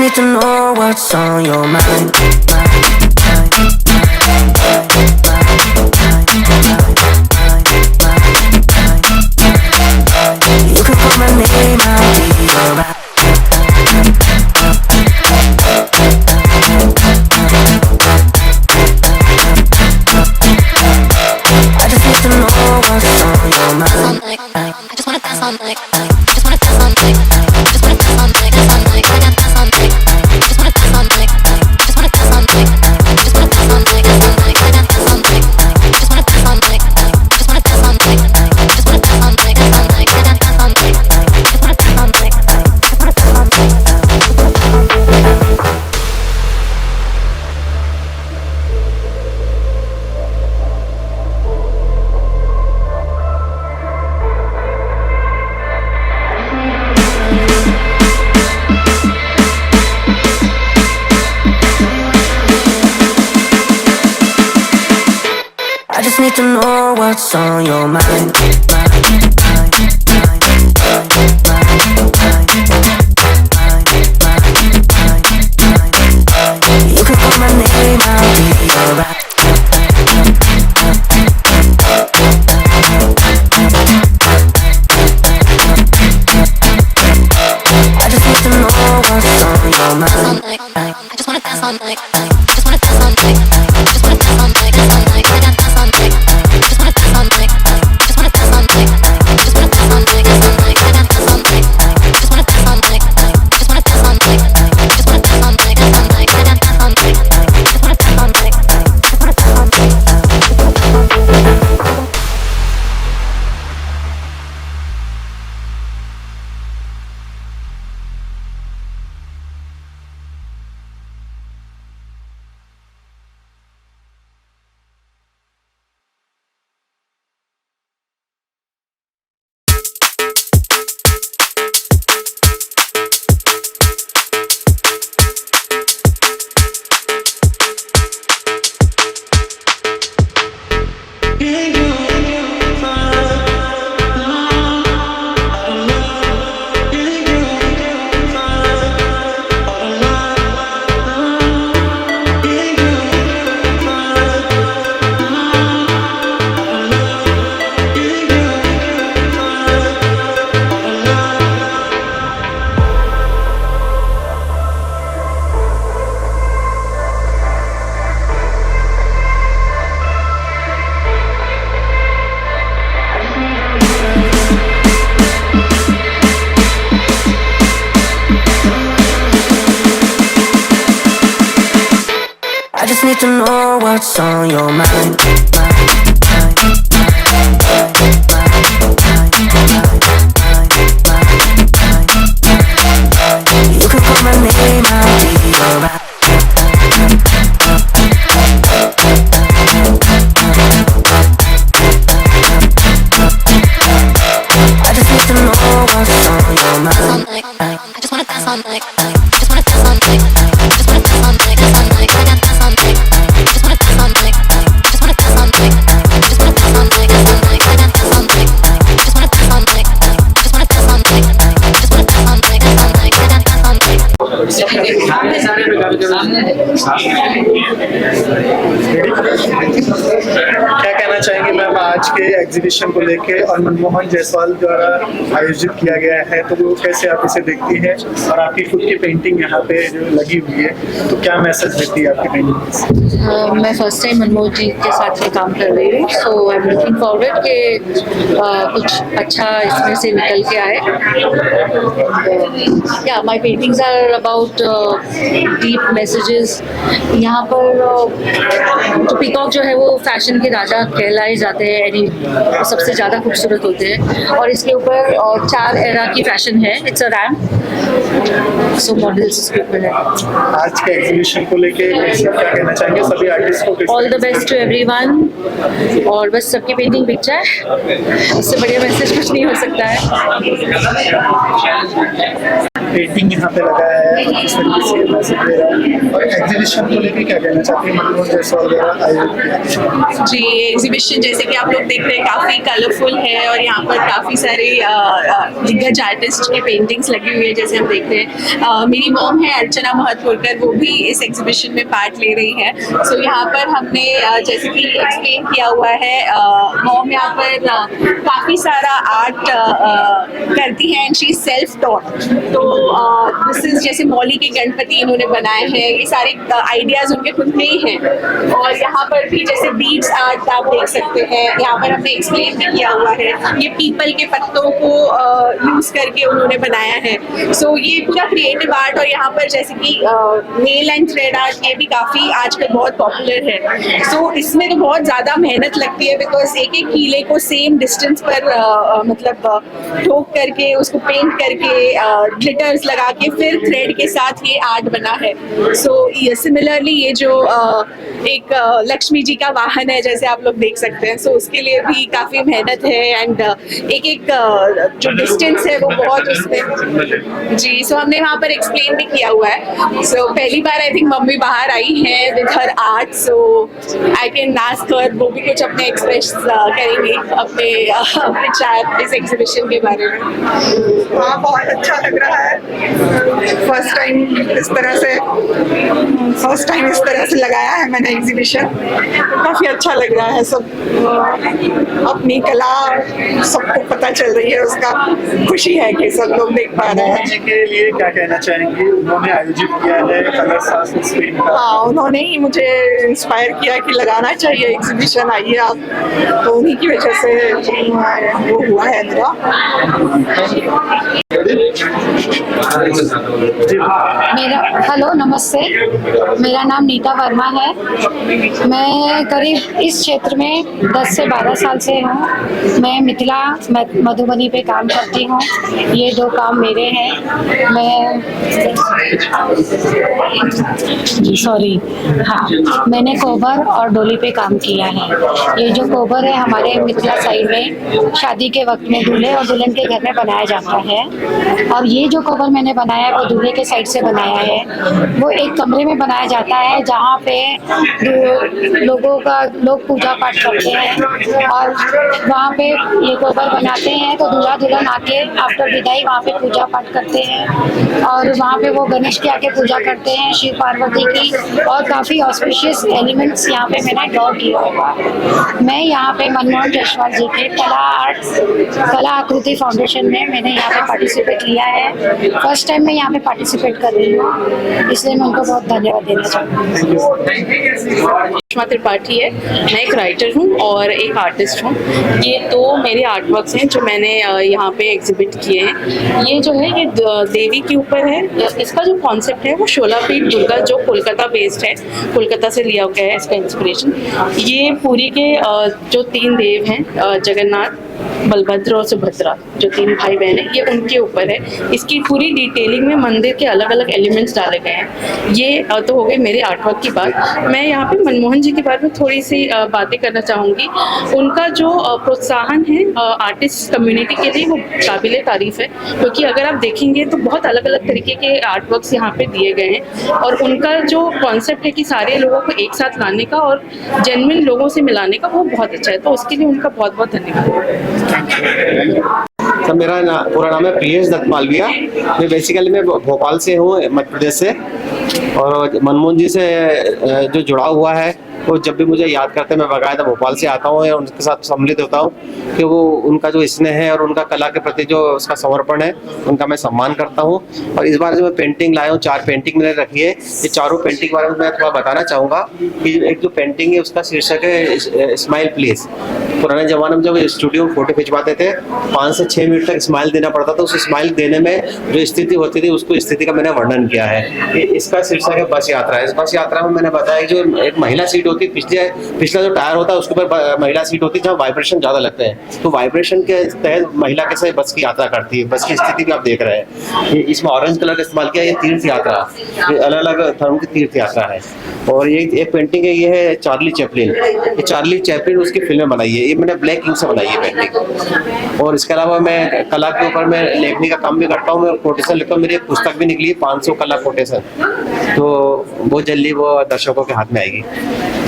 need to know what's on your mind. You can call my name, I'll be alright. I just need to know what's on your mind. I just wanna dance all night. Just wanna dance all night. Just wanna dance all night. Dance all night. I got dance all night. Just wanna dance all night. Just wanna dance all night. Just wanna dance all night. Dance all night. I got dance all night. Just wanna dance all night. Just wanna dance all night. Just wanna dance all night. Dance all night. I got dance all night. Just wanna dance all night. Just wanna dance all night. I just need to know what's on your mind. You can call my name, I'll be alright. I just need to know what's on your mind. I just wanna dance all night. Just wanna dance all night. Just wanna dance all night. Dance all night. I got dance all night. Just wanna dance all night. Just wanna dance all night. Just wanna dance all night. Dance all night. I got dance all night. Just wanna dance all night. Just wanna dance all night. Just wanna dance all night. Dance all night. I got dance all night. Just wanna dance all night. Just wanna dance all night. I just need to know what's on your mind. You can call my name, I'll be alright. I just need to know what's on your mind. I just wanna dance all night. Just wanna dance all night. Just wanna dance all night. Dance all night. I got dance all night. Just wanna dance all night. Just wanna dance all night. Just wanna dance all night. Dance all night. I got dance all night. Just wanna dance all night. Just wanna dance all night. Just wanna dance all night. Dance all night. I got dance all night. क्या कहना चाहेंगे ma'am आज के exhibition को लेके और मनमोहन जायसवाल द्वारा आयोजित किया गया है, तो वो कैसे आप इसे देखती हैं और आपकी खुद की पेंटिंग यहाँ पे जो लगी हुई है, तो क्या मैसेज देती है आपकी पेंटिंग? मैं फर्स्ट टाइम मनमोहन जी के साथ ये काम कर रही हूँ, so I am looking forward कि कुछ अच्छा इसमें से निकल के आए. या my paintings are about deep messages. यहाँ पर जो पीकॉक जो है वो फैशन के राजा कहलाए जाते हैं, यानी सबसे ज़्यादा खूबसूरत होते हैं. और इसके ऊपर 4 एरा की फैशन है. It's a ramp, so models इसके ऊपर है. आज के एग्जीबिशन को लेके क्या कहना चाहेंगे सभी आर्टिस्ट को? All the best to everyone. और बस सबकी पेंटिंग बिक जाए, उससे बढ़िया मैसेज कुछ नहीं हो सकता है. पेंटिंग यहाँ पे लगाया है और किस तरीके से मैसेज दे रहा है, और एग्जीबिशन को लेकर क्या कहना चाहते हैं मनमोहन जायसवाल द्वारा आयोजित किया? जी, एग्जीबिशन जैसे कि आप लोग देख रहे हैं काफ़ी कलरफुल है और यहाँ पर काफ़ी सारे दिग्गज आर्टिस्ट की पेंटिंग्स लगी हुई है जैसे हम देख रहे हैं। मेरी मॉम है अर्चना महतपुरकर, वो भी इस एग्जीबिशन में पार्ट ले रही है। सो यहाँ पर हमने जैसे कि एक्सप्लेन किया हुआ है, मॉम यहाँ पर काफ़ी सारा आर्ट करती हैं and she is self taught. तो दिस इज जैसे मौली के गणपति इन्होंने बनाए हैं, ये सारे आइडियाज उनके खुद में ही हैं। और यहाँ पर भी जैसे बीड्स आर्ट आप देख सकते हैं, यहाँ पर हमने एक्सप्लेन भी किया हुआ है, ये पीपल के पत्तों को यूज करके उन्होंने बनाया है। सो ये पूरा क्रिएटिव आर्ट, और यहाँ पर जैसे कि नेल एंड थ्रेड आर्ट ये भी काफ़ी आजकल बहुत पॉपुलर है। सो इसमें तो बहुत ज़्यादा मेहनत लगती है बिकॉज एक एक कीले को सेम डिस्टेंस पर मतलब ठोक करके उसको पेंट करके ग्लिटर्स लगा के फिर थ्रेड के साथ ये आर्ट बना है। सो सिमिलरली ये जो एक लक्ष्मी जी का वाहन है जैसे आप लोग देख सकते हैं, सो उसके लिए भी काफ़ी मेहनत है एंड एक एक जो डिस्टेंस है वो बहुत उसमें जी। सो हमने वहाँ पर एक्सप्लेन भी किया हुआ है। सो पहली बार आई थिंक मम्मी बाहर आई हैं with her art, so I can ask her, वो भी कुछ अपने एक्सप्रेस करेंगे अपने विचार इस एग्जीबिशन के बारे में। हाँ, बहुत अच्छा लग रहा है। फर्स्ट टाइम इस तरह से लगाया है मैंने एग्जीबिशन, काफ़ी अच्छा लग रहा है। सब अपनी कला सबको पता चल रही है, उसका खुशी है कि सब लोग देख पा रहे हैं। जी के लिए क्या कहना चाहेंगे? उन्होंने आयोजित किया है कलर सास स्क्रीन का। हाँ, उन्होंने ही मुझे इंस्पायर किया कि लगाना चाहिए एग्जीबिशन, आइए आप, तो उन्हीं की वजह से वो हुआ है मेरा। हेलो नमस्ते, मेरा नाम नीता वर्मा है। मैं करीब इस क्षेत्र में 10 से 12 साल से हूँ। मैं मिथिला मधुबनी पे काम करती हूँ। ये 2 काम मेरे हैं। मैंने कोबर और डोली पे काम किया है। ये जो कोबर है हमारे मिथिला साइड में शादी के वक्त में दूल्हे और दुल्हन के घर में बनाया जाता है, और ये जो कोबर मैंने बनाया है वो दूल्हे के साइड से बनाया है। वो एक कमरे में बनाया जाता है जहाँ पे लोग पूजा पाठ करते हैं, और वहाँ पे ये कोबर बनाते हैं तो दूल्हा दुल्हन आके आफ्टर विदाई वहाँ पे पूजा पाठ करते हैं, और वहाँ पे वो गणेश की आके पूजा करते हैं, शिव पार्वती की, और काफ़ी ऑस्पिशियस एलिमेंट्स यहाँ पे मैंने ड्रॉ किया हुआ है। मैं यहाँ पे मनमोहन जायसवाल जी के कला आकृति फाउंडेशन में मैंने यहाँ पे पार्टिसिपेट लिया है। फर्स्ट टाइम मैं यहाँ पे पार्टिसिपेट कर रही हूँ, इसलिए मैं उनको बहुत धन्यवाद देना चाहती हूँ। त्रिपाठी है, मैं एक राइटर हूँ और एक आर्टिस्ट हूँ। ये 2 मेरे आर्ट वर्क्स हैं जो मैंने यहाँ पे एग्जिबिट किए हैं। ये जो है ये देवी के ऊपर है। इसका जो कॉन्सेप्ट है वो शोलापीठ दुर्गा जो कोलकाता बेस्ड है, कोलकाता से लिया गया है इसका इंस्पिरेशन। ये पुरी के जो 3 देव हैं, जगन्नाथ, बलभद्र और सुभद्रा, जो 3 भाई बहन हैं, ये उनके ऊपर है। इसकी पूरी डिटेलिंग में मंदिर के अलग अलग एलिमेंट्स डाले गए हैं। ये तो हो गई मेरे आर्टवर्क की बात। मैं यहाँ पे मनमोहन जी के बारे में थोड़ी सी बातें करना चाहूँगी। उनका जो प्रोत्साहन है आर्टिस्ट कम्युनिटी के लिए वो काबिल तारीफ है, क्योंकि अगर आप देखेंगे तो बहुत अलग अलग तरीके के आर्टवर्क्स यहाँ पे दिए गए हैं, और उनका जो कॉन्सेप्ट है कि सारे लोगों को एक साथ लाने का और जेन्युइन लोगों से मिलाने का, वो बहुत अच्छा है। तो उसके लिए उनका बहुत बहुत धन्यवाद। सर, मेरा पूरा नाम है प्रियेश दत्त मालविया। मैं बेसिकली मैं भोपाल से हूँ, मध्य प्रदेश से, और मनमोहन जी से जो जुड़ा हुआ है वो जब भी मुझे याद करते हैं मैं बाकायदा भोपाल से आता हूँ और उनके साथ सम्मिलित होता हूँ कि वो उनका जो स्नेह है और उनका कला के प्रति जो उसका समर्पण है उनका मैं सम्मान करता हूँ। और इस बार जो मैं पेंटिंग लाया हूँ, 4 पेंटिंग मैंने रखी है। ये चारों पेंटिंग के बारे में मैं थोड़ा बताना चाहूँगा कि एक जो पेंटिंग है उसका शीर्षक है स्माइल प्लीज। पुराने जमाने में जब स्टूडियो में फोटो खिंचवाते थे 5 से 6 मिनट तक स्माइल देना पड़ता था। उस स्माइल देने में जो स्थिति होती थी उसको स्थिति का मैंने वर्णन किया है। इसका शीर्षक है बस यात्रा। इस बस यात्रा में मैंने बताया जो एक महिला सीट होती है, पिछला जो टायर होता है उसके ऊपर महिला सीट होती है जहाँ वाइब्रेशन ज्यादा लगते हैं, तो वाइब्रेशन के तहत महिला कैसे बस की यात्रा करती है। बस की स्थिति भी आप देख रहे हैं। इसमें ऑरेंज कलर का इस्तेमाल किया। ये तीर्थ यात्रा, ये अलग अलग धर्म की तीर्थ यात्रा है। और ये एक पेंटिंग है, ये है चार्ली चैपलिन। ये चार्ली चैपलिन उसकी फिल्में बनाई है। ये ये मैंने ब्लैक इंक से बनाई है पेंटिंग। और इसके अलावा मैं कला के ऊपर मैं लेखनी का काम भी करता हूँ, मैं कोटेशन लिखता हूँ। मेरी एक पुस्तक भी निकली है 500 कला कोटेशन, तो बहुत जल्दी वो दर्शकों के हाथ में आएगी।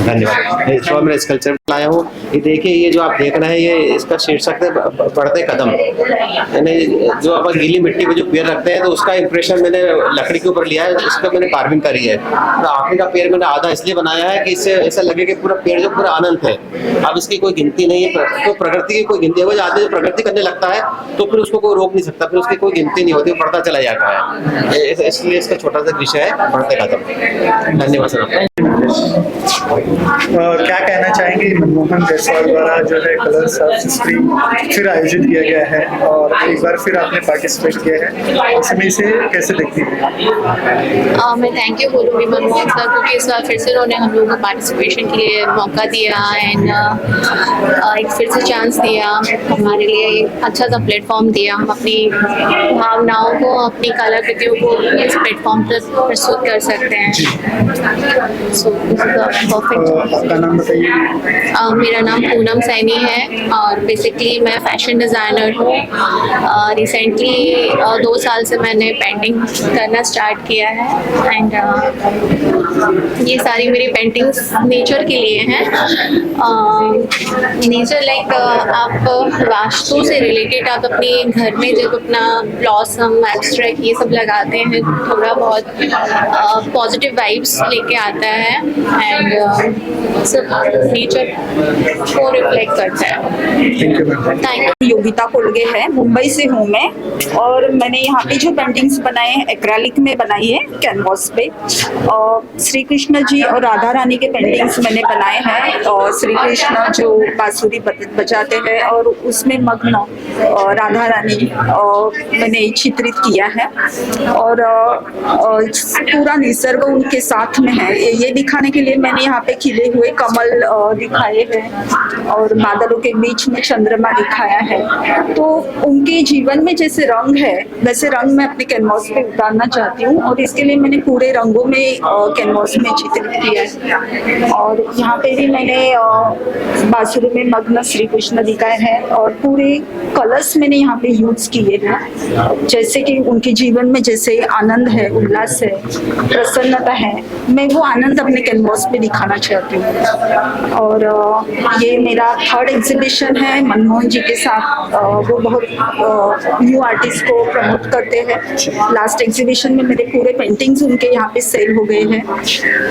धन्यवाद। इस बार मैं स्कल्पचर लाया हूँ। ये देखिए, ये जो आप देख रहे हैं, ये इसका शीर्षक है बढ़ते कदम। यानी जो अपन गीली मिट्टी पे जो पेड़ रखते हैं, तो उसका इंप्रेशन मैंने लकड़ी के ऊपर लिया है, उसका मैंने कार्विंग करी है। तो आखिरी का पेड़ मैंने आधा इसलिए बनाया है कि इससे ऐसा लगे कि पूरा पेड़ जो पूरा अनंत है। अब इसकी कोई गिनती नहीं है, तो प्रकृति की कोई गिनती है। वो आदमी जो प्रकृति करने लगता है तो फिर उसको कोई रोक नहीं सकता, फिर उसकी कोई गिनती नहीं होती, वो बढ़ता चला जाता है। इसलिए इसका छोटा सा विषय है बढ़ते कदम। धन्यवाद सर। क्या कहना चाहेंगे मनमोहन जायसवाल द्वारा जो है कलर्स ऑफ स्प्रिंग फिर आयोजित किया गया है और एक बार फिर आपने पार्टिसिपेट किया है, इसमें इसे कैसे देखती हैं? मैं थैंक यू बोलूँगी मनमोहन सर, क्योंकि इस बार फिर से उन्होंने हम लोगों को पार्टिसिपेशन के लिए मौका दिया एंड एक फिर से चांस दिया, हमारे लिए अच्छा सा प्लेटफॉर्म दिया। हम अपनी भावनाओं को, अपनी कलाकृतियों को इस प्लेटफॉर्म पर प्रस्तुत कर सकते हैं। So perfect. आपका नाम बताइए। मेरा नाम पूनम सैनी है और बेसिकली मैं फैशन डिज़ाइनर हूँ। रिसेंटली 2 साल से मैंने पेंटिंग करना स्टार्ट किया है एंड ये सारी मेरी पेंटिंग्स नेचर के लिए हैं। नेचर लाइक आप वास्तु से रिलेटेड आप अपने घर में जब अपना ब्लॉसम, एब्स्ट्रैक्ट ये सब लगाते हैं, थोड़ा बहुत पॉजिटिव वाइब्स लेके आता है एंड सब नेचर को रिफ्लेक्ट करता है। Thank you. योगिता कोलगे है, मुंबई से हूँ मैं, और मैंने यहाँ पे जो पेंटिंग्स बनाए हैं एक्रेलिक में बनाई है कैनवास पे। और श्री कृष्ण जी और राधा रानी के पेंटिंग्स मैंने बनाए हैं, और श्री कृष्ण जो बांसुरी बजाते हैं और उसमें मग्न राधा रानी मैंने चित्रित किया है। और पूरा निसर्ग उनके साथ में है, ये दिखाने के लिए मैंने यहाँ पे खिले हुए कमल दिखाए हैं और बादलों के बीच में चंद्रमा दिखाया है। तो उनके जीवन में जैसे रंग है वैसे रंग मैं अपने कैनवास पे उतारना चाहती हूँ, और इसके लिए मैंने पूरे रंगों में कैनवास में चित्रित किया है। और यहाँ पे भी मैंने बांसुरी में मग्न श्री कृष्ण दिखाए हैं और पूरे कलर्स मैंने यहाँ पे यूज किए हैं, जैसे कि उनके जीवन में जैसे आनंद है, उल्लास है, प्रसन्नता है, मैं वो आनंद अपने कैनवास पे दिखाना चाहती हूँ। और ये मेरा 3rd एग्जीबिशन है मनमोहन जी के साथ। वो बहुत न्यू आर्टिस्ट को प्रमोट करते हैं। लास्ट एग्जीबिशन में मेरे पूरे पेंटिंग्स उनके यहाँ पे सेल हो गए हैं,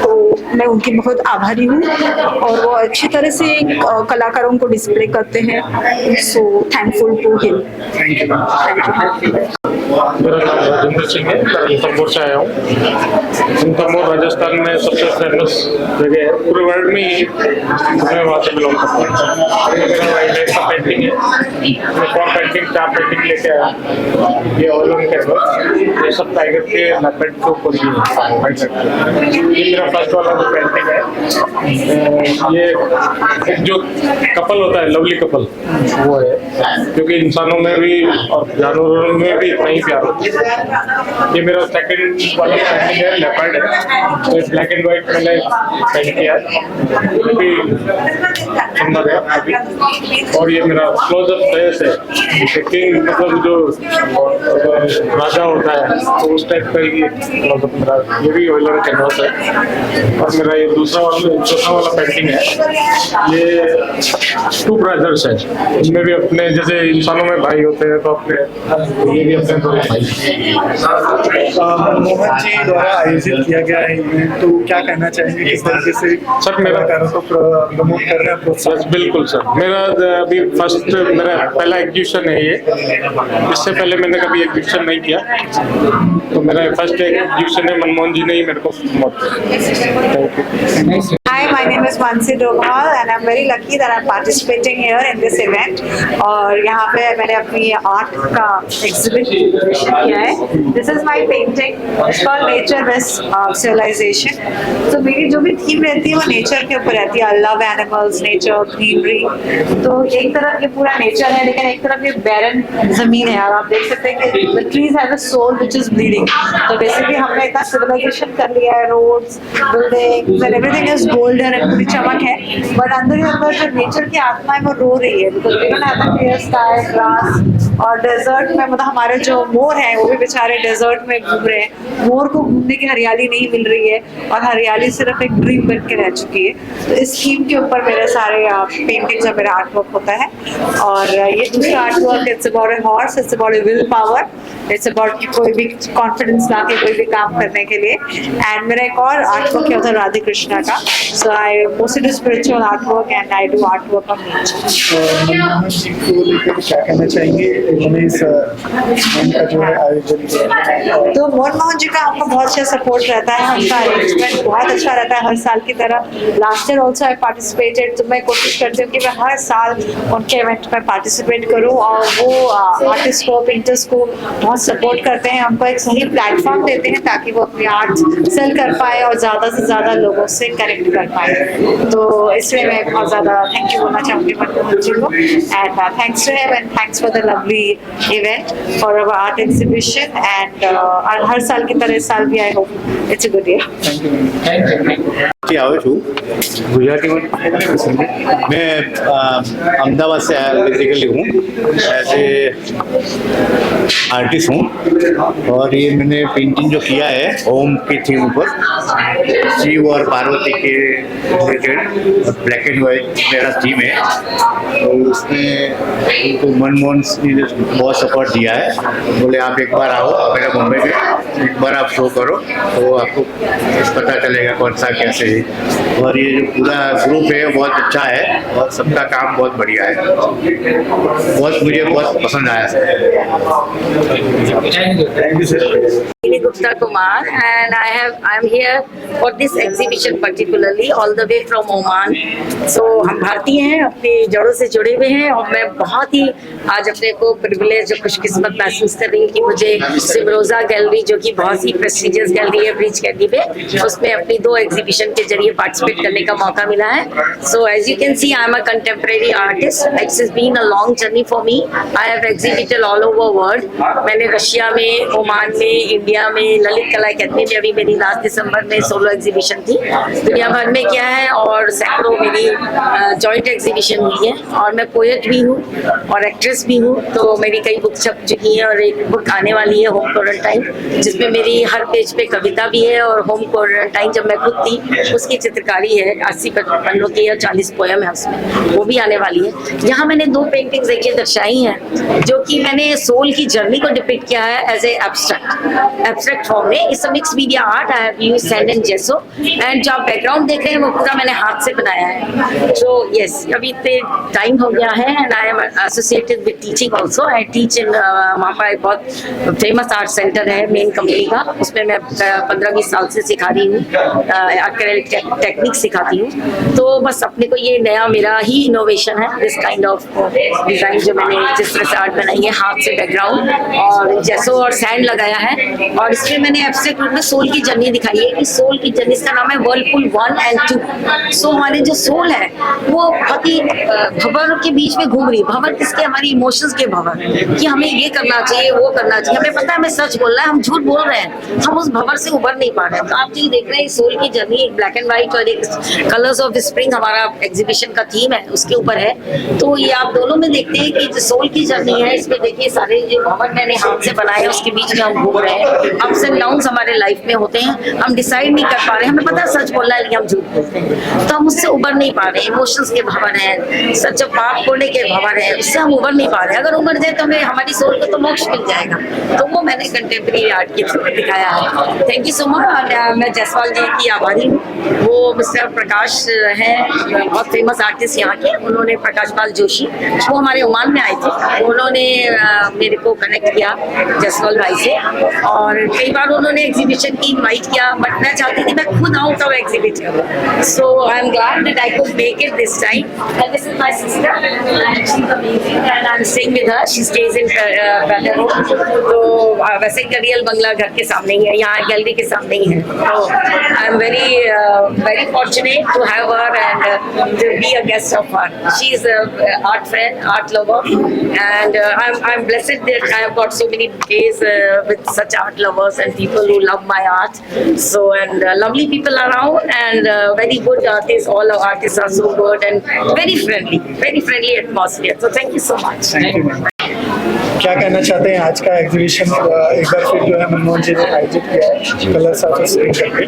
तो मैं उनकी बहुत आभारी हूँ। और वो अच्छी तरह से कलाकारों को डिस्प्ले करते हैं, so thankful to him. Thank you. मेरा नाम राजेंद्र सिंह है, मैं रणथंभौर से आया हूँ। रणथंभौर राजस्थान में सबसे फेमस जगह है, पूरे वर्ल्ड में ही मैं वहाँ से बिलोंग करता हूँ। ये मेरा वाइल्ड लाइफ का पेंटिंग है, मैं 4 पेंटिंग 4 पेंटिंग लेके आया। ये ऑयल ऑन कैनवस, ये सब टाइगर के लेपर्ड के ऊपर ही है। ये मेरा फर्स्ट वाला जो पेंटिंग है, ये एक जो कपल होता है, लवली कपल, वो है, क्योंकि इंसानों में भी और जानवरों में भी इतना ही प्यार होता है। ये मेरा सेकंड वाला पेंटिंग है, लेपर्ड है, तो ब्लैक एंड व्हाइट मैंने पेंट किया है, भी सुंदर है अभी। और ये मेरा क्लोजअप फेस है, किंग मतलब जो राजा होता है तो उस टाइप का ही क्लोजअप मेरा, ये भी ऑयल ऑन कैनवास है। और मेरा ये चौथा वाला पेंटिंग है, ये 2 ब्रदर्स है, इनमें भी अपने जैसे इंसानों में भाई होते हैं, तो अपने ये भी अपने दो भाई। मनमोहन जी द्वारा आयोजित किया गया है इवेंट, तो क्या कहना चाहेंगे, किस तरीके से सर मेरा कलाकारों को प्रमोट कर रहे हैं, प्रोत्साहन? बिल्कुल सर, मेरा अभी मेरा पहला एग्जीबिशन है ये, इससे पहले मैंने कभी एग्जीबिशन नहीं किया, तो मेरा फर्स्ट एग्जीबिशन है, मनमोहन जी ने ही मेरे को प्रमोट किया। Hi, my name is Mansi Doval and I'm very lucky that I'm participating here in this event. और यहाँ पे मैंने अपनी आर्ट का एग्जीबिशन किया है। This is my painting. It's called Nature Based Civilization. तो मेरी जो भी थीम रहती है वो नेचर के ऊपर रहती है। I love animals, nature, greenery. तो एक तरफ ये पूरा नेचर है, लेकिन एक तरफ ये barren जमीन है। और आप देख सकते हैं कि the trees have a soul which is bleeding. तो बेसिकली हमने इतना civilization कर लिया है, roads, buildings and everything is golden and पूरी चमक है, बट अंदर ही अंदर जो नेचर की आत्मा है वो रो रही है, because we don't have the sky, grass और डेजर्ट में, मतलब हमारे जो मोर हैं वो भी बेचारे डेजर्ट में घूम रहे हैं। मोर को घूमने की हरियाली नहीं मिल रही है और हरियाली सिर्फ एक ड्रीम बन के रह चुकी है। तो इस थीम के ऊपर मेरे सारे पेंटिंग्स और मेरा आर्ट वर्क होता है। और ये दूसरा art work, it's about a horse, it's about will power, it's about कोई भी कॉन्फिडेंस ला के कोई भी काम करने के लिए। एंड मेरा एक और आर्ट वर्क है उधर राधे कृष्णा का, so I mostly do spiritual art work and I do art work on nature. को लेकर क्या कहना चाहेंगे, उन्होंने इस का जो है आयोजन किया? तो मनमोहन जी का हमको बहुत अच्छा सपोर्ट रहता है, उनका अरेंजमेंट बहुत अच्छा रहता है हर साल की तरह। Last year also I participated, तो मैं कोशिश करती हूँ कि मैं हर साल उनके इवेंट में पार्टिसिपेट करूँ। और वो आर्टिस्ट को, पेंटर्स को बहुत सपोर्ट करते हैं, उनको एक सही प्लेटफॉर्म देते हैं ताकि वो अपनी आर्ट सेल कर पाए और ज़्यादा से ज़्यादा लोगों से कनेक्ट कर पाए। तो इसलिए मैं बहुत ज़्यादा थैंक यू बोलना चाहूँगी मनमोहन जी को, and thanks to him and thanks for the lovely event for our art exhibition. And हर साल की तरह इस साल भी I hope it's a good year. આવ્યો છું ગુજરાતીમાં मैं अहमदाबाद से बेसिकली हूँ, एज ए आर्टिस्ट हूँ। और ये मैंने पेंटिंग जो किया है ओम की थीम पर, शिव और पार्वती के रिलेटेड, ब्लैक एंड वाइट मेरा थीम है। तो उसमें उनको मनमोहन ने बहुत सपोर्ट दिया है, बोले आप एक बार आओ मेरे मुंबई में, एक बार आप शो करो तो आपको पता चलेगा कौन सा कैसे है। और ये जो पूरा ग्रुप है बहुत अच्छा है और सबका काम बहुत बढ़िया है, मुझे बहुत पसंद आया sir. Thank you sir. Gupta Kumar, and I am here for this exhibition particularly all the way from Oman. So हम भारतीय हैं, अपनी जड़ों से जुड़े हुए हैं और मैं बहुत ही आज अपने को प्रिविलेज और खुशकिस्मत महसूस कर रही हूँ कि मुझे सिमरोजा गैलरी, जो कि बहुत ही प्रेस्टिजियस गैलरी है ब्रिज कैंडी पे, उसमें अपनी 2 एग्जीबिशन के जरिए पार्टिसिपेट करने का मौका मिला है। So as you can see, I am a contemporary artist. It has been a long journey for me. I have exhibited all over world. मैंने रशिया में, ओमान में, इंडिया में, ललित कला अकेडमी में अभी मेरी लास्ट दिसंबर में सोलो एग्जीबिशन थी। दुनिया भर में क्या है और सैकड़ों मेरी जॉइंट एग्जीबिशन हुई है। और मैं पोएट भी हूँ और एक्ट्रेस भी हूँ, तो मेरी कई बुक छप चुकी हैं और एक बुक आने वाली है होम क्वारंटाइन, जिसमें मेरी हर पेज पे कविता भी है और होम क्वारंटाइन जब मैं खुद थी उसकी चित्रकारी है, 80 पन्नों की और 40 पोयम है उसमें, वो भी आने वाली है। यहाँ मैंने 2 पेंटिंग्स देखिए दर्शाई हैं जो कि मैंने सोल की जर्नी को डिपिक्ट किया है एज ए एब्स्ट्रैक्ट फॉर्म में। It's a mix media art, I have used sand and जेसो, and जो आप बैकग्राउंड देख रहे हैं वो पूरा मैंने हाथ से बनाया है। तो यस, अभी इतने टाइम हो गया है and I am associated with teaching also. I teach in वहाँ पर एक बहुत फेमस आर्ट सेंटर है मेन कंपनी का, उसमें मैं 15-20 साल से सिखा रही हूँ, एक्रेलिक टेक्निक सिखाती हूँ। तो बस अपने को ये नया मेरा ही इनोवेशन है, दिस काइंड ऑफ डिजाइन जो मैंने जिस तरह से आर्ट बनाई है हाथ से, बैकग्राउंड और जेसो और सैंड लगाया है। और इसमें मैंने एब्स्ट्रैक्ट रूप में सोल की जर्नी दिखाई है कि सोल की जर्नी, इसका नाम है वर्लपुल 1 and 2। सो हमारे जो सोल है वो बहुत ही भंवर के बीच में घूम रही है। भंवर किसके? हमारी इमोशंस के भंवर, कि हमें ये करना चाहिए, वो करना चाहिए, हमें पता है हमें सच बोलना है, हम झूठ बोल रहे हैं, हम उस भंवर से उबर नहीं पा रहे हैं। तो आप जो देख रहे हैं सोल की जर्नी, एक ब्लैक एंड व्हाइट और एक कलर्स ऑफ स्प्रिंग हमारा एग्जीबिशन का थीम है, उसके ऊपर है। तो ये आप दोनों में देखते हैं कि जो सोल की जर्नी है इसमें देखिए सारे जो भंवर मैंने हाथ से बनाए हैं उसके बीच में हम घूम रहे हैं। अप्स एंड डाउन्स हमारे लाइफ में होते हैं, हम डिसाइड नहीं कर पा रहे हैं, हमें पता है सच बोलना है लेकिन हम झूठ बोलते हैं, तो हम उससे उबर नहीं पा रहे हैं। इमोशंस के भंवर हैं, सच पाप खोने के भंवर हैं, उससे हम उबर नहीं पा रहे हैं। अगर उबर जाए तो हमें हमारी सोल को तो मोक्ष मिल जाएगा। तो वो मैंने कंटेम्प्रेरी आर्ट के थ्रू दिखाया है। Thank you so much. मैं जयसवाल जी की आभारी हूँ। वो मिस्टर प्रकाश हैं, बहुत फेमस आर्टिस्ट यहाँ के, उन्होंने प्रकाश पाल जोशी, वो हमारे ओमान में आए थे, उन्होंने मेरे को कनेक्ट किया जयसवाल भाई से और कई बार उन्होंने एग्जीबिशन की इनवाइट किया, बट मैं चाहती थी मैं खुद आऊँ तब एग्जीबिट करूँ। So I am glad that I could make it this time. And this is my sister and she is amazing and I am staying with her, she stays in better. तो वैसे करियल बंगला घर के सामने ही है, यहाँ gallery के सामने ही है। तो I am very fortunate to have her and to be a guest of her. She is art friend, art lover, and I'm blessed that I have got so many days with such art lovers and people who love my art. So and lovely people around and very good artists. All our artists are so good and very friendly atmosphere. So thank you so much. Thank you. क्या कहना चाहते हैं आज का exhibition एक बार फिर जो है मनमोहन जी ने आयोजित किया है कलर्स ऑफ स्प्रिंग करके,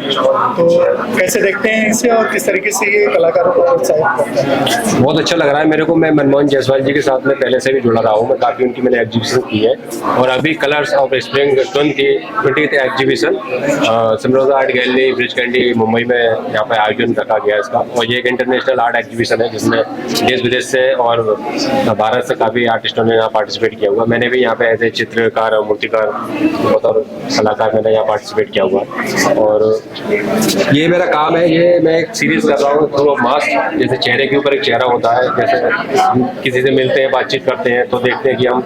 तो कैसे देखते हैं इसे और किस तरीके से ये कलाकारों को प्रोत्साहित करता है? बहुत अच्छा लग रहा है मेरे को। मैं मनमोहन जायसवाल जी के साथ में पहले से भी जुड़ा रहा हूँ, मैं काफ़ी उनकी मैंने एग्जीबिशन की है और अभी colours of spring 20th exhibition Simroza art gallery Breach Candy Mumbai में यहाँ पर आयोजन रखा गया है इसका। और ये एक इंटरनेशनल आर्ट एग्जीबिशन है जिसमें देश विदेश से और भारत से काफ़ी आर्टिस्टों ने यहाँ पार्टिसिपेट किया हुआ। मैंने भी यहाँ पे एज ए चित्रकार और मूर्तिकार और कलाकार मैंने यहाँ पार्टिसिपेट किया हुआ। और ये मेरा काम है, ये मैं एक सीरीज कर रहा हूँ थ्रू ऑफ मास्क। जैसे चेहरे के ऊपर एक चेहरा होता है, जैसे हम किसी से मिलते हैं बातचीत करते हैं तो देखते हैं कि हम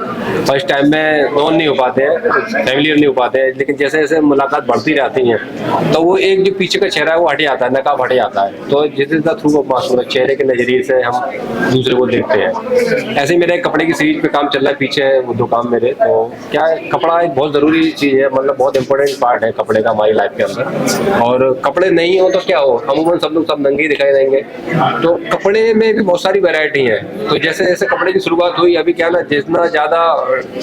फर्स्ट टाइम में नोन नहीं हो पाते हैं, फैमिलियर नहीं हो पाते हैं, लेकिन जैसे जैसे मुलाकात बढ़ती रहती है तो वो एक जो पीछे का चेहरा है वो हट जाता है, नकाब हट जाता है। तो जिस थ्रू ऑफ मास्क चेहरे के नजरिए से हम दूसरे को देखते हैं। ऐसे ही मेरा एक कपड़े की सीरीज पे काम चल रहा है, पीछे वो दो काम मेरे। तो क्या है, कपड़ा एक बहुत ज़रूरी चीज़ है, मतलब बहुत इंपॉर्टेंट पार्ट है कपड़े का हमारी लाइफ के अंदर। और कपड़े नहीं हो तो क्या हो, अमूमन सब लोग सब नंगे ही दिखाई देंगे। तो कपड़े में भी बहुत सारी वैरायटी है। तो जैसे जैसे कपड़े की शुरुआत हुई, अभी क्या ना जितना ज़्यादा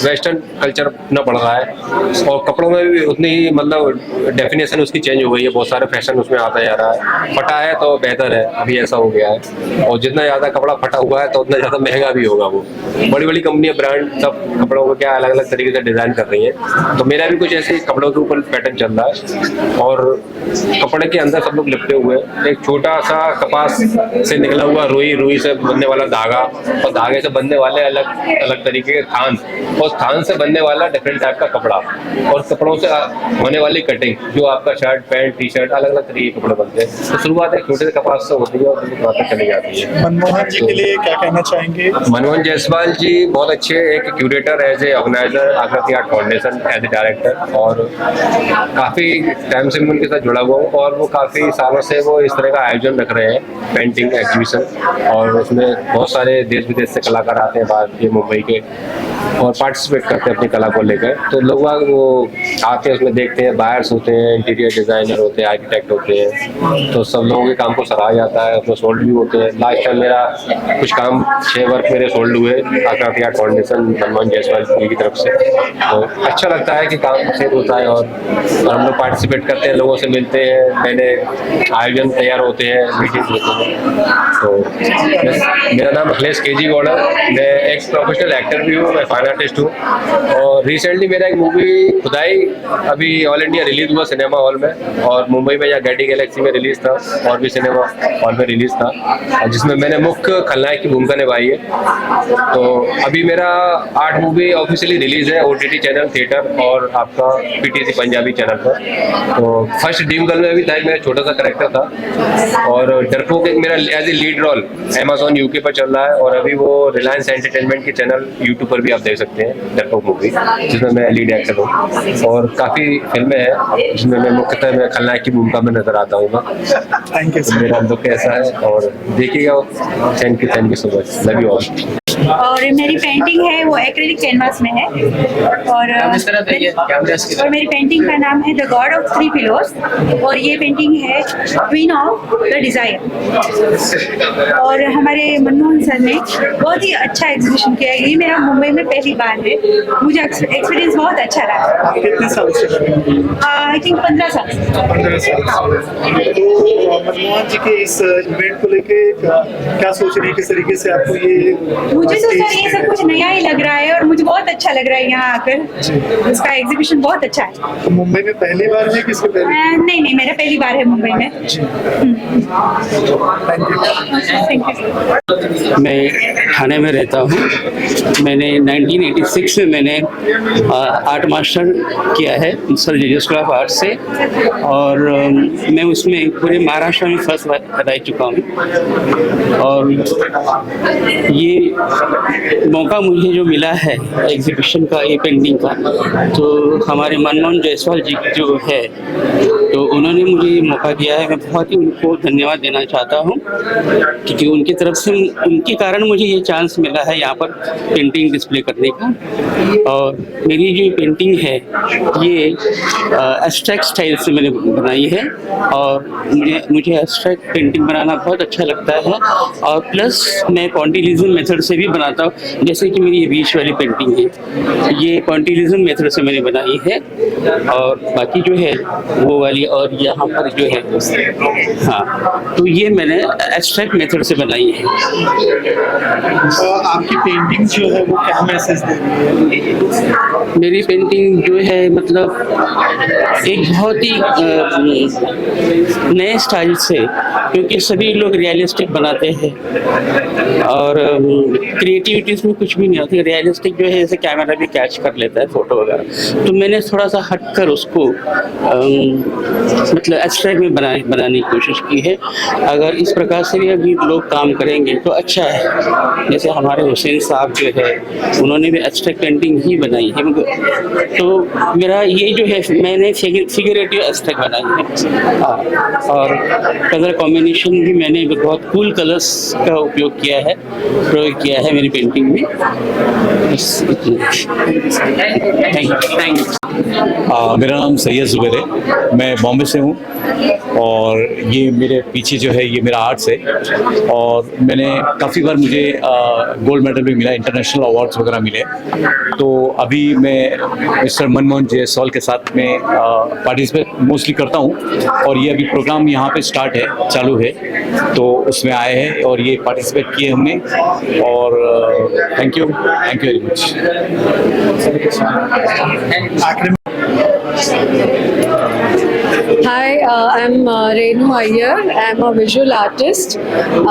वेस्टर्न कल्चर न बढ़ रहा है और कपड़ों में भी उतनी ही मतलब डेफिनेशन उसकी चेंज हो गई है। बहुत सारे फैशन उसमें आता जा रहा है। फटा है तो बेहतर है, अभी ऐसा हो गया है। और जितना ज़्यादा कपड़ा फटा हुआ है तो उतना ज़्यादा महंगा भी होगा। वो बड़ी बड़ी कंपनियां ब्रांड सब कपड़ों को क्या अलग अलग तरीके से डिज़ाइन कर रही है। तो मेरा भी कुछ ऐसे कपड़ों के ऊपर पैटर्न चल रहा है। और कपड़े के अंदर सब लोग लिपटे हुए हैं। एक छोटा सा कपास से निकला हुआ रुई, रुई से बनने वाला धागा और धागे से बनने वाले अलग अलग तरीके के थान, और थान से बनने वाला डिफरेंट टाइप का कपड़ा, और कपड़ों से होने वाली कटिंग जो आपका शर्ट पैंट टी शर्ट अलग अलग तरीके के कपड़े बनते हैं। तो शुरुआत एक छोटे से कपास से होती है और वहाँ तक चली जाती है। मनमोहन जी के लिए क्या कहना चाहेंगे? मनमोहन जायसवाल जी बहुत अच्छे एक curator, as a organizer, Aakriti art foundation as a director, और काफ़ी टाइम से मैं उनके साथ जुड़ा हुआ हूँ। और वो काफ़ी सालों से वो इस तरह का आयोजन रख रहे हैं, पेंटिंग एग्जीबिशन, और उसमें बहुत सारे देश विदेश से कलाकार आते हैं बाहर के, मुंबई के, और पार्टिसिपेट करते हैं अपनी कला को लेकर। तो लोग वो आते हैं, उसमें देखते हैं, बायर्स होते हैं, इंटीरियर डिज़ाइनर होते हैं, आर्किटेक्ट होते हैं। तो सब लोगों के काम को सराहा जाता है, उसमें सोल्ड भी होते हैं। लास्ट टाइम मेरा कुछ काम 6 वर्क मेरे सोल्ड हुए आकृति आर्ट फाउंडेशन मनमोहन जायसवाल की तरफ से। तो अच्छा लगता है कि काम सेल होता है और हम लोग पार्टिसिपेट करते हैं, लोगों से मिलते हैं, पहले आयोजन तैयार होते हैं, मीटिंग होते हैं। तो मेरा नाम अखिलेश केजी गौड़ा, मैं एक प्रोफेशनल एक्टर भी हूँ, मैं फाइन आर्टिस्ट हूँ। और रिसेंटली मेरा एक मूवी खुदाई अभी ऑल इंडिया रिलीज हुआ सिनेमा हॉल में, और मुंबई में या गेटी गैलेक्सी में रिलीज था, और भी सिनेमा हॉल में रिलीज था, और जिसमें मैंने मुख्य खलनायक की भूमिका निभाई है। तो अभी मेरा आर्ट मूवी ऑफिशियली रिलीज है OTT चैनल, थिएटर और आपका PTC पंजाबी चैनल पर। तो फर्स्ट ड्रीम गर्ल में भी था, मेरा छोटा सा कैरेक्टर था, और डरपोक एक मेरा as a lead role Amazon UK पर चल रहा है, और अभी वो रिलायंस एंटरटेनमेंट के चैनल YouTube पर भी आप देख सकते हैं डरपोक मूवी, जिसमें मैं लीड एक्टर हूँ। और काफ़ी फिल्में हैं जिसमें मैं मुख्यतः मैं खलनायक की भूमिका में नजर आता हूँ। Thank you. मेरा लुक कैसा है और देखिएगा। Thank you so much, love you all. और मेरी पेंटिंग है वो एक्रेलिक कैनवास में है, और मेरी पेंटिंग का नाम है द गॉड ऑफ 3 पिलोर्स, और ये पेंटिंग है क्वीन ऑफ द डिजायर। और हमारे मनमोहन सर ने बहुत ही अच्छा एग्जीबिशन किया है। ये मेरा मुंबई में पहली बार है, मुझे एक्सपीरियंस बहुत अच्छा रहा। कितने साल से? आई थिंक 15 साल। 15 साल। तो मनमोहन जी के इस इवेंट को लेके क्या सोच रही है, किस तरीके से आपको ये? मुझे तो सर ये सब कुछ नया ही लग रहा है और मुझे बहुत अच्छा लग रहा है यहाँ आकर। इसका एग्जीबिशन बहुत अच्छा है। तो मुंबई में पहली बार है किसके पहले? नहीं, मेरा पहली बार है मुंबई में। मैं ठाणे में रहता हूँ। मैंने 1986 में मैंने आर्ट मास्टर किया है sir JJ school of art से, और मैं उसमें पूरे महाराष्ट्र में फर्स्ट रह चुका हूँ। और ये मौका मुझे जो मिला है एग्जीबिशन का, ये पेंटिंग का, तो हमारे मनमोहन जायसवाल जी जो है, तो उन्होंने मुझे ये मौका दिया है। मैं बहुत ही उनको धन्यवाद देना चाहता हूँ, क्योंकि उनकी तरफ से, उनके कारण मुझे ये ये चांस मिला है यहाँ पर पेंटिंग डिस्प्ले करने का। और मेरी जो पेंटिंग है ये एब्स्ट्रैक्ट स्टाइल से मैंने बनाई है, और मुझे एब्स्ट्रैक्ट पेंटिंग बनाना बहुत अच्छा लगता है। और प्लस मैं पॉइंटिलिज्म मेथड से भी बनाता हूँ, जैसे कि मेरी ये बीच वाली पेंटिंग है, ये पॉइंटिलिज्म मेथड से मैंने बनाई है। और बाकी जो है वो वाली, और यहाँ पर जो है हाँ, तो ये मैंने एब्स्ट्रैक्ट मेथड से बनाई है। तो आपकी पेंटिंग जो है वो क्या मैसेज दे रही है? मेरी पेंटिंग जो है मतलब एक बहुत ही नए स्टाइल से, क्योंकि सभी लोग रियलिस्टिक बनाते हैं और क्रिएटिविटी इसमें कुछ भी नहीं होती। रियलिस्टिक जो है जैसे कैमरा भी कैच कर लेता है फोटो वगैरह, तो मैंने थोड़ा सा हटकर उसको मतलब एब्स्ट्रैक्ट में बनाने की कोशिश की है। अगर इस प्रकार से भी अभी लोग काम करेंगे तो अच्छा है। जैसे हमारे हुसैन साहब जो है उन्होंने भी एब्स्ट्रैक्ट पेंटिंग ही बनाई है, तो मेरा ये जो है मैंने फिगरेटिव एब्स्ट्रैक्ट बनाई है। और कलर कॉम्बिनेशन भी मैंने बहुत कूल कलर्स का उपयोग किया है, प्रयोग किया है मेरी पेंटिंग में। Thank you. मेरा नाम सैयद ज़ुबैर है, मैं बॉम्बे से हूँ और ये मेरे पीछे जो है ये मेरा आर्ट्स है। और मैंने काफ़ी बार मुझे गोल्ड मेडल भी मिला, इंटरनेशनल अवार्ड्स वगैरह मिले। तो अभी मैं मिस्टर मनमोहन जायसवाल के साथ में पार्टिसिपेट मोस्टली करता हूँ, और ये अभी प्रोग्राम यहाँ पे स्टार्ट है, चालू है, तो उसमें आए हैं और ये पार्टिसिपेट किए हमने। और thank you very much. Hi, I'm Renu Iyer. I'm a visual artist.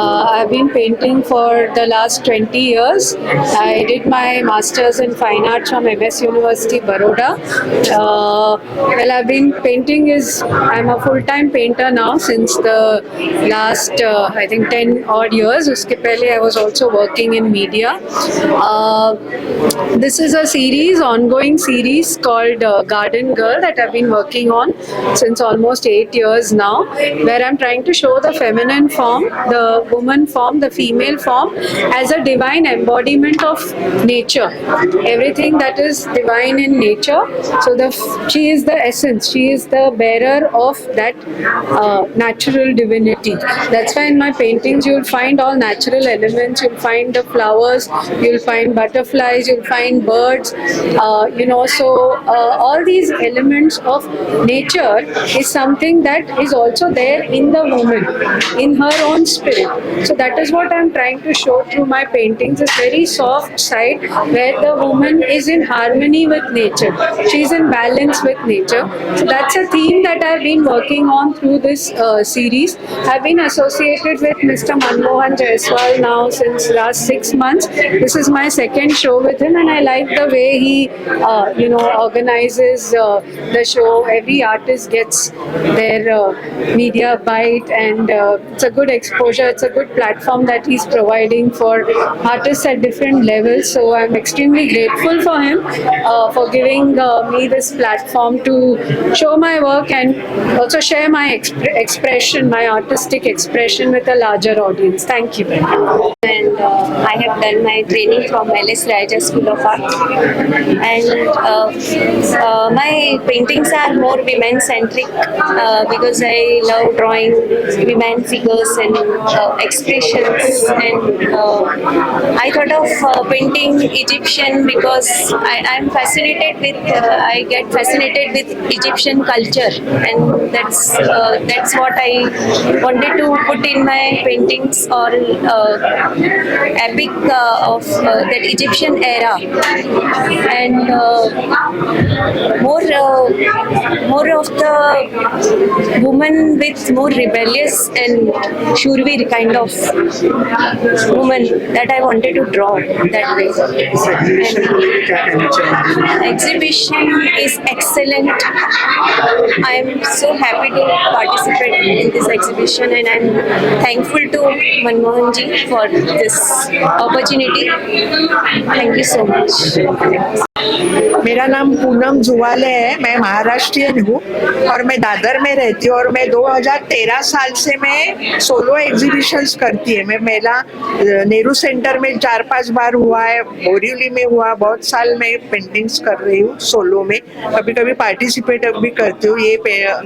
I've been painting for the last 20 years. I did my master's in fine art from MS University, Baroda. Well, I've been painting I'm a full-time painter now since the last, I think 10 odd years. Uske pehle I was also working in media. This is a series, ongoing series called Garden Girl that I've been working on since almost 8 years now, where I'm trying to show the feminine form, the woman form, the female form as a divine embodiment of nature. Everything that is divine in nature. So she is the essence. She is the bearer of that natural divinity. That's why in my paintings you'll find all natural elements. You'll find the flowers. You'll find butterflies. You'll find birds. So all these elements of nature is something that is also there in the woman, in her own spirit. So that is what I'm trying to show through my paintings, this very soft side where the woman is in harmony with nature. She's in balance with nature. So that's a theme that I've been working on through this series. I've been associated with Mr. Manmohan Jaiswal now since last 6 months. This is my second show with him, and I like the way he organizes the show. Every artist gets their media bite, and it's a good exposure. It's a good platform that he's providing for artists at different levels. So I'm extremely grateful for him for giving me this platform to show my work and also share my expression, my artistic expression with a larger audience. Thank you. And I have done my training from LS Raja School of Art, and my paintings are more women centric because I love drawing women figures and expressions, and I thought of painting Egyptian because I'm fascinated with I get fascinated with Egyptian culture, and that's what I wanted to put in my paintings, or epic of that Egyptian era, and more of the woman with more rebellious and shurveer kind of woman that I wanted to draw that way. And exhibition is excellent. I am so happy to participate in this exhibition, and I am thankful to Manmohan ji for this opportunity. Thank you so much. मेरा नाम पूनम जुवाले है, मैं महाराष्ट्रियन हूँ और मैं दादर में रहती हूँ और मैं 2013 साल से मैं सोलो एग्जीबिशंस करती है। मैं मेला नेहरू सेंटर में 4-5 बार हुआ है, बोरीवली में हुआ, बहुत साल मैं पेंटिंग्स कर रही हूँ सोलो में। कभी कभी पार्टिसिपेट भी करती हूँ, ये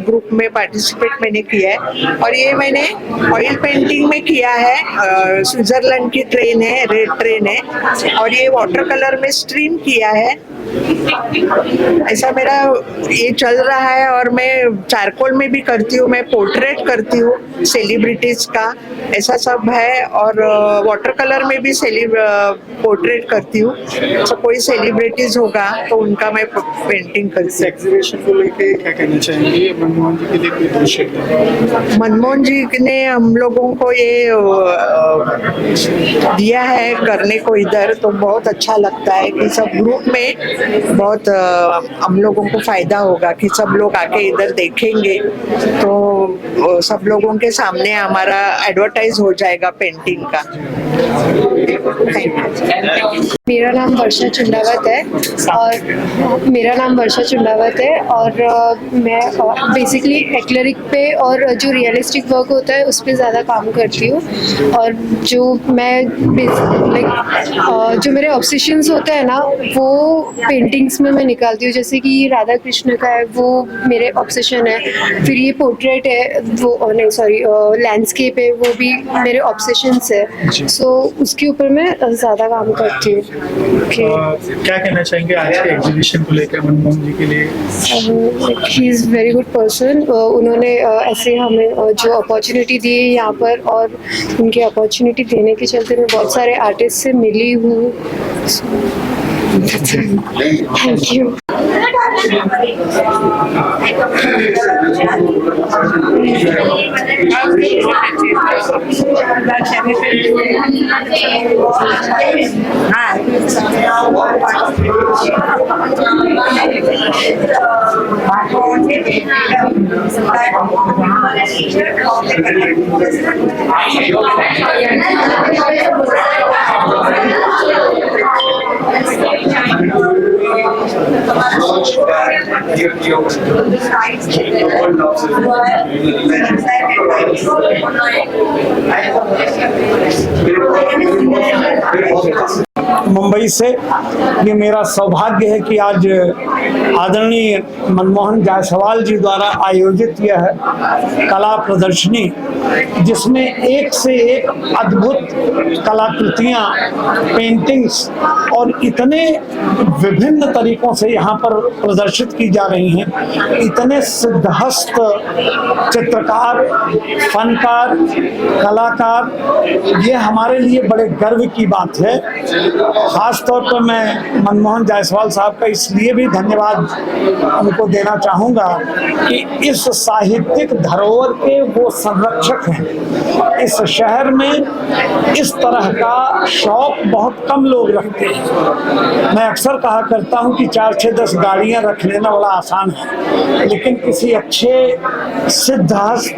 ग्रुप में पार्टिसिपेट मैंने किया है। और ये मैंने ऑयल पेंटिंग में किया है, स्विट्जरलैंड की ट्रेन है, रेड ट्रेन है, और ये वाटर कलर में स्ट्रीम किया है। ऐसा मेरा ये चल रहा है। और मैं चारकोल में भी करती हूँ, मैं पोर्ट्रेट करती हूँ सेलिब्रिटीज का, ऐसा सब है। और वाटर कलर में भी पोर्ट्रेट करती हूँ। तो कोई सेलिब्रिटीज होगा तो उनका मैं पेंटिंग करती हूँ। एग्जीबिशन को लेके क्या कहना चाहेंगे? मनमोहन जी के लिए कोई दृश्य? मनमोहन जी ने हम लोगों को ये दिया है करने को इधर, तो बहुत अच्छा लगता है कि सब ग्रुप में बहुत हम लोगों को फायदा होगा कि सब लोग आके इधर देखेंगे तो सब लोगों के सामने हमारा एडवर्टाइज हो जाएगा पेंटिंग का। मेरा नाम वर्षा चुंडावत है और मैं बेसिकली एक्लेरिक पे और जो रियलिस्टिक वर्क होता है उस पर ज़्यादा काम करती हूँ। और जो मैं जो मेरे ऑब्सेशंस होते हैं ना वो पेंटिंग्स में मैं निकालती हूँ। जैसे कि राधा कृष्ण का है, वो मेरे ऑब्सेशन है। फिर ये पोर्ट्रेट है, वो नहीं सॉरी लैंडस्केप है, वो भी मेरे ऑब्सेशंस है। सो उसके ऊपर मैं ज़्यादा काम करती हूँ। क्या कहना चाहेंगे आज के एग्जीबिशन को लेकर मनमोहन जी के लिए? He is very good person. उन्होंने ऐसे हमें जो अपॉर्चुनिटी दी है यहाँ पर, और उनकी अपॉर्चुनिटी देने के चलते मैं बहुत सारे आर्टिस्ट से मिली हूँ। Thank you. मुंबई से ये मेरा सौभाग्य है कि आज आदरणीय मनमोहन जायसवाल जी द्वारा आयोजित यह कला प्रदर्शनी, जिसमें एक से एक अद्भुत कलाकृतियाँ, पेंटिंग्स और इतने विभिन्न तरीकों से यहाँ पर प्रदर्शित की जा रही हैं। इतने सिद्धहस्त चित्रकार, फनकार, कलाकार, ये हमारे लिए बड़े गर्व की बात है। खास तौर पर मैं मनमोहन जायसवाल साहब का इसलिए भी धन्यवाद उनको देना चाहूँगा कि इस साहित्यिक धरोहर के वो संरक्षक हैं। इस शहर में इस तरह का शौक बहुत कम लोग रखते हैं। मैं अक्सर कहा करता हूँ कि 4-6-10 गाड़ियाँ रख लेना बड़ा आसान है, लेकिन किसी अच्छे सिद्धहस्त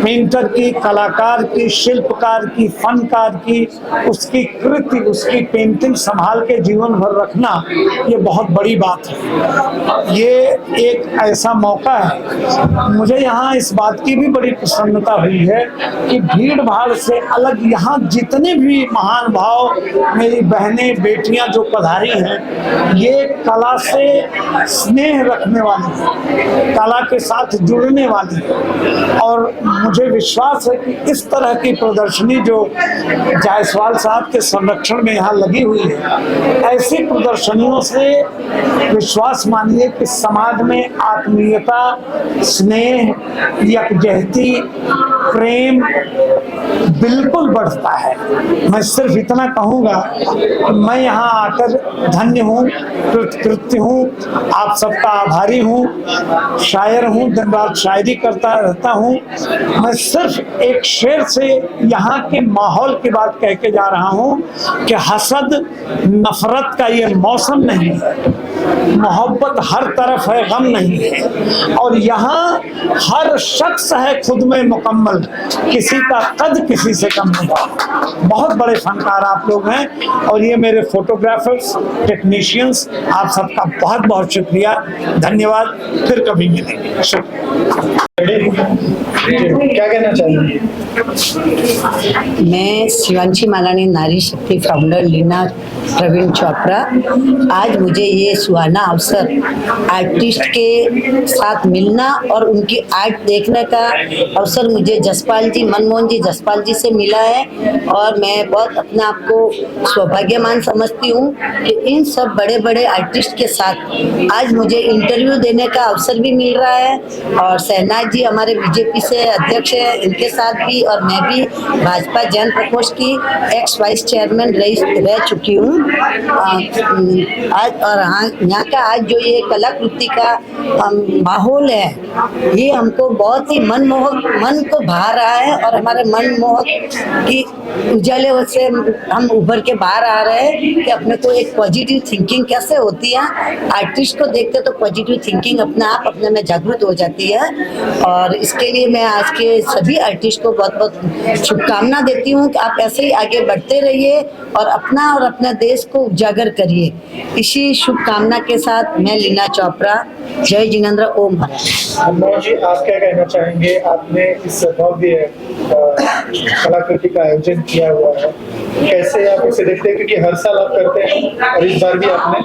पेंटर की, कलाकार की, शिल्पकार की, फनकार की, उसकी कृति, उसकी पेंटिंग संभाल के जीवन भर रखना, ये बहुत बड़ी बात है। ये एक ऐसा मौका है। मुझे यहाँ इस बात की भी बड़ी प्रसन्नता हुई है कि भीड़ भाड़ से अलग यहाँ जितने भी महान भाव, मेरी बहनें, बेटियां जो पधारी हैं, ये कला से स्नेह रखने वाली हैं, कला के साथ जुड़ने वाली हैं। और मुझे विश्वास है कि इस तरह की प्रदर्शनी जो जायसवाल साहब के संरक्षण में यहाँ लगी हुई है, ऐसी प्रदर्शनियों से विश्वास मानिए कि समाज में आत्मीयता, स्नेह, यकजहती, प्रेम बिल्कुल बढ़ता है। मैं सिर्फ इतना कहूँगा कि मैं यहाँ आकर धन्य हूँ, कृतकृत्य हूँ, आप सबका आभारी हूँ। शायर हूँ, दिन रात शायरी करता रहता हूँ। मैं सिर्फ एक शेर से यहाँ के माहौल की बात कह के जा रहा हूँ कि हसद, नफरत का ये मौसम नहीं है। मोहब्बत हर तरफ है, गम नहीं है। और यहाँ हर शख्स है खुद में मुकम्मल, किसी का कद किसी से कम नहीं। बहुत बड़े फनकार आप लोग हैं। और ये मेरे फोटोग्राफर्स, टेक्नीशियंस, आप सबका बहुत बहुत शुक्रिया, धन्यवाद। फिर कभी मिलेंगे। शुक्रिया। क्या कहना चाहेंगे? मैं शिवांशी मालानी, नारी शक्ति फाउंडर, लीना प्रवीण चोपड़ा। आज मुझे ये सुहाना अवसर आर्टिस्ट के साथ मिलना और उनकी आर्ट देखने का अवसर मुझे जसपाल जी, मनमोहन जी जसपाल जी से मिला है। और मैं बहुत अपने आप को सौभाग्यवान समझती हूँ कि इन सब बड़े बड़े आर्टिस्ट के साथ आज मुझे इंटरव्यू देने का अवसर भी मिल रहा है। और शहनाज जी हमारे बीजेपी से अध्यक्ष है, इनके साथ भी, और मैं भी भाजपा जन प्रकोष्ठ की एक्स वाइस चेयरमैन रह चुकी हूँ आज। और यहाँ का आज जो ये कलाकृति का माहौल है, ये हमको बहुत ही मनमोहक, मन को भा रहा है। और हमारे मनमोहक की उजाले से हम उभर के बाहर आ रहे हैं कि अपने को एक पॉजिटिव थिंकिंग कैसे होती है। आर्टिस्ट को देखते तो पॉजिटिव थिंकिंग अपने आप अपने में जागृत हो जाती है। और इसके लिए मैं आज के सभी आर्टिस्ट को बहुत बहुत शुभकामना देती हूँ कि आप ऐसे ही आगे बढ़ते रहिए और अपना और अपने देश को उजागर करिए। इसी शुभकामना के साथ मैं लीना चोपड़ा, जय जिनेंद्र, ओम हर। मनमोहन जी, आप क्या कहना चाहेंगे? आपने इस भव्य कलाकृति का आयोजन किया हुआ है, कैसे आप इसे देखते हैं? क्योंकि हर साल आप करते हैं और इस बार भी आपने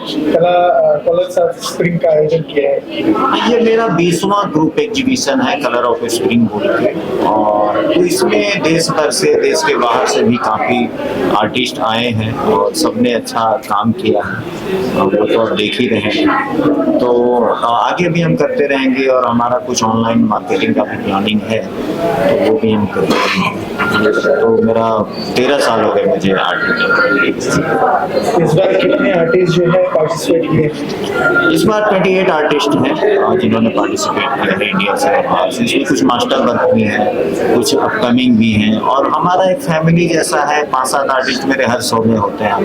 कलर्स ऑफ स्प्रिंग का आयोजन किया है। ये मेरा 20वां ग्रुप एग्जीबिशन है, कलर ऑफ स्प्रिंग बोल के। और तो इसमें देश भर से, देश के बाहर से भी काफ़ी आर्टिस्ट आए हैं और सबने अच्छा काम किया है, और वो तो आप देख ही रहे हैं। तो आगे भी हम करते रहेंगे और हमारा कुछ ऑनलाइन मार्केटिंग का भी प्लानिंग है, तो वो भी हम करते रहेंगे। तो मेरा 13 साल हो गए मुझे आर्ट में। इस बार कितने आर्टिस्ट जो है पार्टिसिपेट किए? इस बार 28 आर्टिस्ट हैं जिन्होंने पार्टिसिपेट किया है इंडिया से और बाहर से। इसमें कुछ मास्टर वर्क भी हैं, कुछ अपकमिंग भी हैं, और हमारा एक फैमिली जैसा है। 5-7 आर्टिस्ट मेरे हर शो में होते हैं।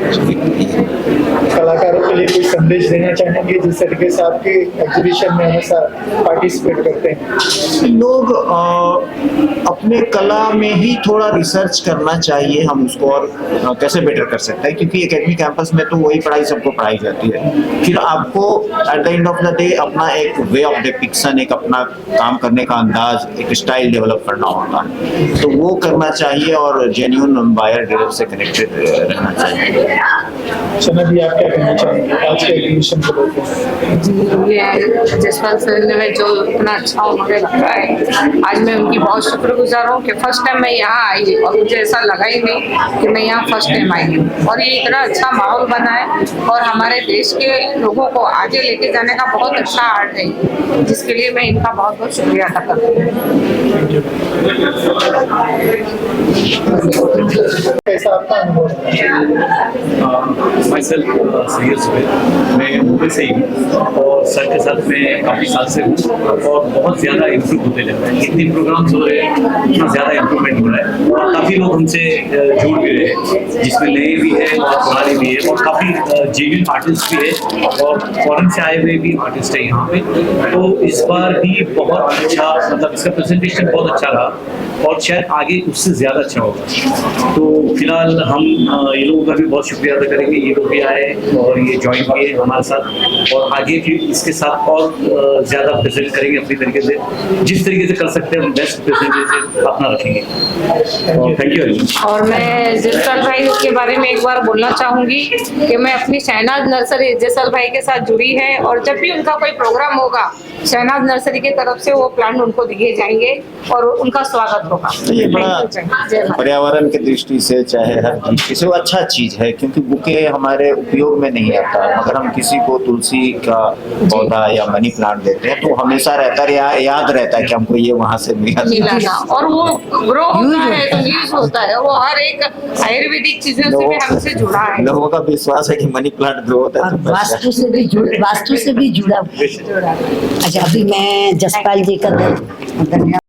कलाकारों के लिए कोई संदेश देना चाहेंगे जिस तरीके से आपके एग्जीबिशन में हमेशा पार्टिसिपेट करते हैं? लोग अपने कला में ही थोड़ा रिसर्च करना चाहिए, हम उसको और कैसे बेटर कर सकते हैं। क्योंकि एकेडमिक कैंपस में तो वही पढ़ाई सबको पढ़ाई जाती है, फिर आपको at the end of the day अपना एक वे ऑफ डिपिक्शन, एक अपना काम करने का अंदाज, एक स्टाइल डेवलप करना होता है। तो वो करना चाहिए और जेन्युइन बायर डीलर से कनेक्टेड रहना चाहिए। शना जी, आप क्या कहना चाहेंगे आज के एग्जीबिशन को लेकर? ये जसपाल सर ने जो इतना अच्छा उन्होंने रखा है, आज मैं उनकी बहुत शुक्रगुजार हूँ कि फर्स्ट टाइम मैं यहाँ आई और मुझे ऐसा लगा ही नहीं कि मैं यहाँ फर्स्ट टाइम आई हूँ। और ये इतना अच्छा माहौल बना है और हमारे देश के लोगों को आगे लेके जाने का बहुत अच्छा आर्ट है, जिसके लिए मैं इनका बहुत बहुत शुक्रिया अदा करती हूँ। कैसा आपका अनुभव? myself, सैयद जुबैर, मैं मुंबई से ही हूँ और सर के साथ मैं काफ़ी साल से हूँ और बहुत ज़्यादा इम्प्रूव होते जा रहा है। जितने प्रोग्राम्स हो रहे हैं उतना ज़्यादा इम्प्रूवमेंट हो रहा है और काफ़ी लोग हमसे जुड़ भी रहे हैं, जिसमें नए भी हैं और पुराने भी हैं और काफ़ी जेन्युइन आर्टिस्ट भी है और फॉरेन से आए हुए भी आर्टिस्ट है यहाँ पे। तो इस बार भी बहुत अच्छा, मतलब इसका प्रेजेंटेशन बहुत अच्छा रहा और शायद आगे उससे ज़्यादा अच्छा होगा। तो फिलहाल हम ये लोगों का भी बहुत शुक्रिया अदा करेंगे, ये लोग भी आए और ये ज्वाइन किए हमारे साथ और आगे फिर इसके साथ और ज़्यादा प्रेजेंट करेंगे अपनी तरीके से, जिस तरीके से कर सकते हैं हम बेस्ट प्रेजेंटेशन अपना रखेंगे। और थैंक यू वेरी मच। और मैं जसपाल भाई के बारे में एक बार बोलना चाहूँगी कि मैं अपनी शहनाज नर्सरी जसपाल भाई के साथ जुड़ी है और जब भी उनका कोई प्रोग्राम होगा शहनाज नर्सरी की तरफ से वो प्लांट उनको दिए जाएंगे और उनका स्वागत होगा। ये बड़ा पर्यावरण की दृष्टि से, चाहे हर दृष्टि से वो अच्छा चीज है, क्योंकि बुके हमारे उपयोग में नहीं आता। अगर हम किसी को तुलसी का पौधा या मनी प्लांट देते हैं तो हमेशा रहता है, याद रहता है कि हमको ये वहाँ से मिला और वो ग्रो होता है तो यूज होता है। वो हर एक आयुर्वेदिक चीजों से भी हमसे जुड़ा है। लोगों का विश्वास है कि मनी प्लांट ग्रो होता है, वास्तु से भी जुड़ा। अच्छा, अभी मैं जसपाल जी का धन्यवाद